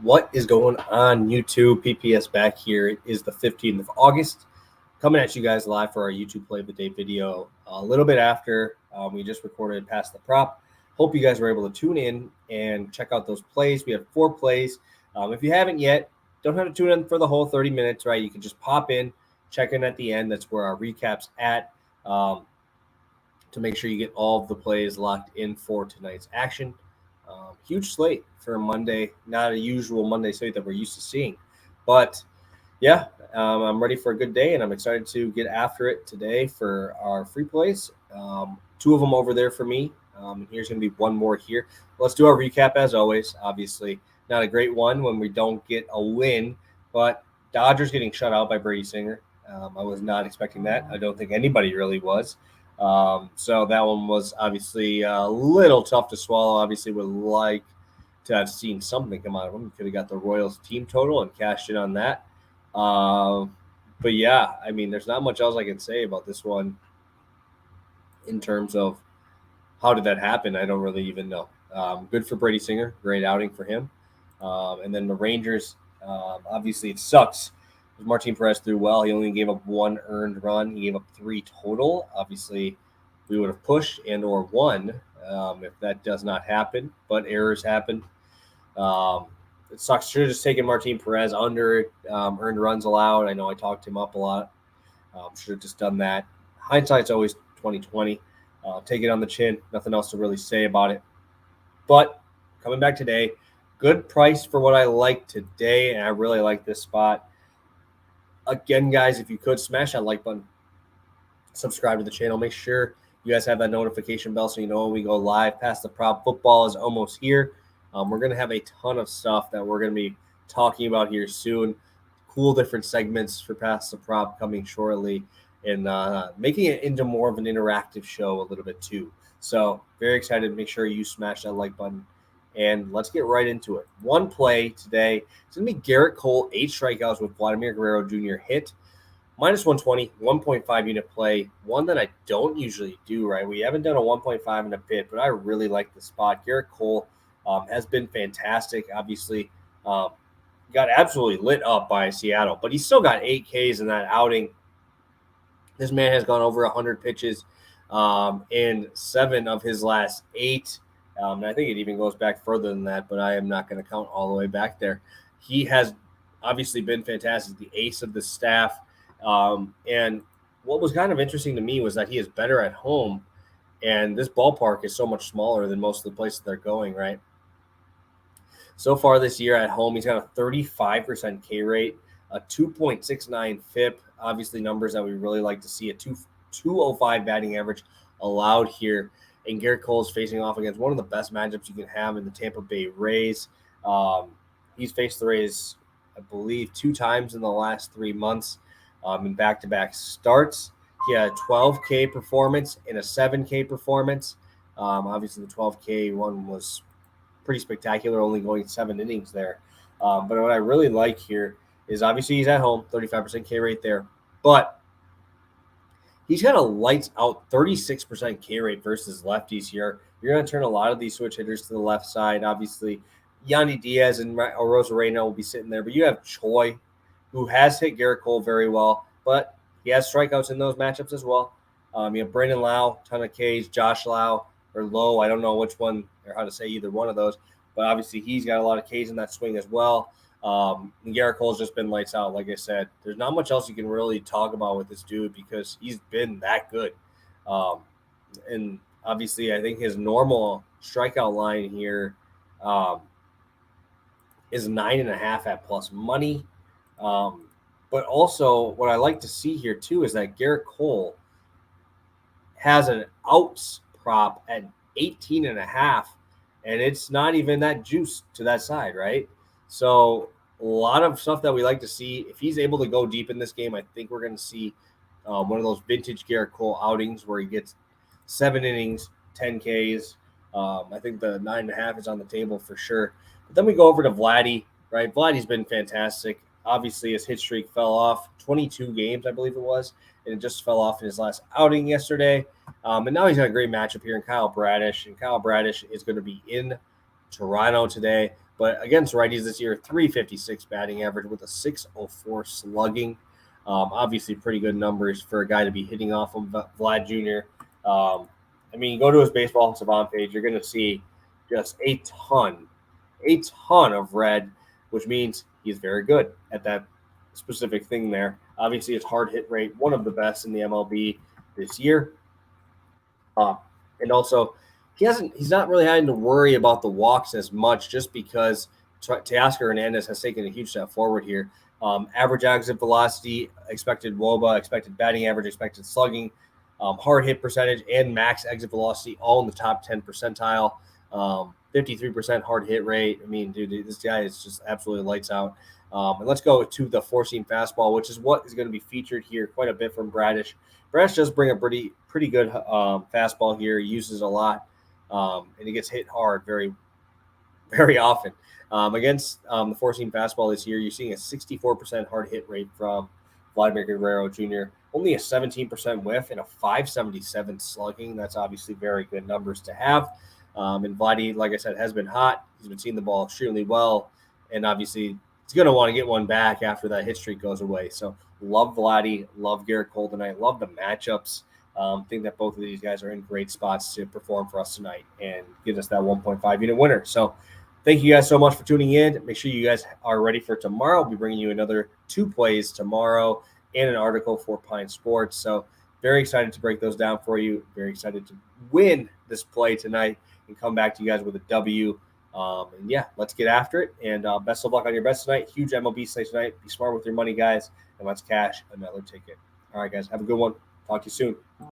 What is going on, YouTube? PPS back here. It is the 15th of August. Coming at you guys live for our YouTube Play of the Day video. A little bit after we just recorded Past the Prop. Hope you guys were able to tune in and check out those plays. We have 4 plays. If you haven't yet, don't have to tune in for the whole 30 minutes, right? You can just pop in, check in at the end. That's where our recap's at to make sure you get all of the plays locked in for tonight's action. Huge slate for a Monday, not a usual Monday slate that we're used to seeing. But, yeah, I'm ready for a good day, and I'm excited to get after it today for our free plays. 2 of them over there for me. Here's going to be one more here. Let's do our recap as always. Obviously, not a great one when we don't get a win, but Dodgers getting shut out by Brady Singer. I was not expecting that. I don't think anybody really was. So that one was obviously a little tough to swallow. Obviously would like to have seen something come out of them. Could have got the Royals team total and cashed in on that. But yeah, I mean, there's not much else I can say about this one in terms of how did that happen. I don't really even know. Good for Brady Singer. Great outing for him. And then the Rangers, obviously it sucks. Martin Perez threw well. He only gave up 1 earned run. He gave up 3 total. Obviously, we would have pushed and or won if that does not happen. But errors happen. It sucks. Should have just taken Martin Perez under earned runs allowed. I know I talked him up a lot. Should have just done that. Hindsight's always 20/20. Take it on the chin. Nothing else to really say about it. But coming back today, good price for what I like today, and I really like this spot. Again, guys, if you could smash that like button, subscribe to the channel. Make sure you guys have that notification bell so you know when we go live. Past the Prop football is almost here. We're going to have a ton of stuff that we're going to be talking about here soon. Cool different segments for Past the Prop coming shortly and making it into more of an interactive show a little bit too. So very excited. Make sure you smash that like button. And let's get right into it. One play today. It's going to be Garrett Cole, 8 strikeouts with Vladimir Guerrero Jr. hit. Minus 120, 1.5 unit play. One that I don't usually do, right? We haven't done a 1.5 in a bit, but I really like the spot. Garrett Cole has been fantastic. Obviously, got absolutely lit up by Seattle, but he still got 8 Ks in that outing. This man has gone over 100 pitches in 7 of his last 8. And I think it even goes back further than that, but I am not going to count all the way back there. He has obviously been fantastic, the ace of the staff. And what was kind of interesting to me was that he is better at home, and this ballpark is so much smaller than most of the places they're going, right? So far this year at home, he's got a 35% K rate, a 2.69 FIP, obviously numbers that we really like to see, a 205 batting average allowed here. And Garrett Cole is facing off against one of the best matchups you can have in the Tampa Bay Rays. He's faced the Rays, I believe, 2 times in the last 3 months in back-to-back starts. He had a 12K performance and a 7K performance. Obviously, the 12K one was pretty spectacular, only going 7 innings there. But what I really like here is obviously he's at home, 35% K rate there. But he's got a lights-out 36% K rate versus lefties here. You're going to turn a lot of these switch hitters to the left side. Obviously, Yandy Diaz and Rosarena will be sitting there. But you have Choi, who has hit Garrett Cole very well, but he has strikeouts in those matchups as well. You have Brandon Lau, ton of Ks, Josh Lau, or Lowe. I don't know which one or how to say either one of those. But obviously, he's got a lot of Ks in that swing as well. And Garrett Cole's just been lights out, like I said. There's not much else you can really talk about with this dude because he's been that good. And obviously, I think his normal strikeout line here is 9.5 at plus money. But also, what I like to see here, too, is that Garrett Cole has an outs prop at 18.5, and it's not even that juice to that side, right? So a lot of stuff that we like to see. If he's able to go deep in this game, I think we're going to see one of those vintage Garrett Cole outings where he gets 7 innings, 10 Ks. I think the 9.5 is on the table for sure. But then we go over to Vladdy, right? Vladdy's been fantastic. Obviously, his hit streak fell off 22 games, I believe it was, and it just fell off in his last outing yesterday. And now he's got a great matchup here in Kyle Bradish, and Kyle Bradish is going to be in Toronto today. But against righties this year, 356 batting average with a 604 slugging. Obviously, pretty good numbers for a guy to be hitting off of Vlad Jr. I mean, you go to his baseball Savant page, you're going to see just a ton of red, which means he's very good at that specific thing there. Obviously, his hard hit rate, one of the best in the MLB this year. And also, he's not really having to worry about the walks as much just because Teoscar Hernandez has taken a huge step forward here. Average exit velocity, expected WOBA, expected batting average, expected slugging, hard hit percentage, and max exit velocity all in the top 10 percentile. 53% hard hit rate. I mean, dude, this guy is just absolutely lights out. And let's go to the four-seam fastball, which is what is going to be featured here quite a bit from Bradish. Bradish does bring a pretty good fastball here. He uses a lot, and he gets hit hard very, very often. Against the four-seam fastball this year, you're seeing a 64% hard hit rate from Vladimir Guerrero Jr., only a 17% whiff and a 577 slugging. That's obviously very good numbers to have. And Vladdy, like I said, has been hot. He's been seeing the ball extremely well, and obviously he's going to want to get one back after that hit streak goes away. So love Vladdy, love Garrett Cole tonight, love the matchups. Think that both of these guys are in great spots to perform for us tonight and give us that 1.5 unit winner. So thank you guys so much for tuning in. Make sure you guys are ready for tomorrow. I'll be bringing you another 2 plays tomorrow and an article for Pine Sports. So very excited to break those down for you. Very excited to win this play tonight and come back to you guys with a W. And yeah, let's get after it. And best of luck on your bets tonight. Huge MLB slate tonight. Be smart with your money, guys. And let's cash another ticket. All right, guys. Have a good one. Talk to you soon.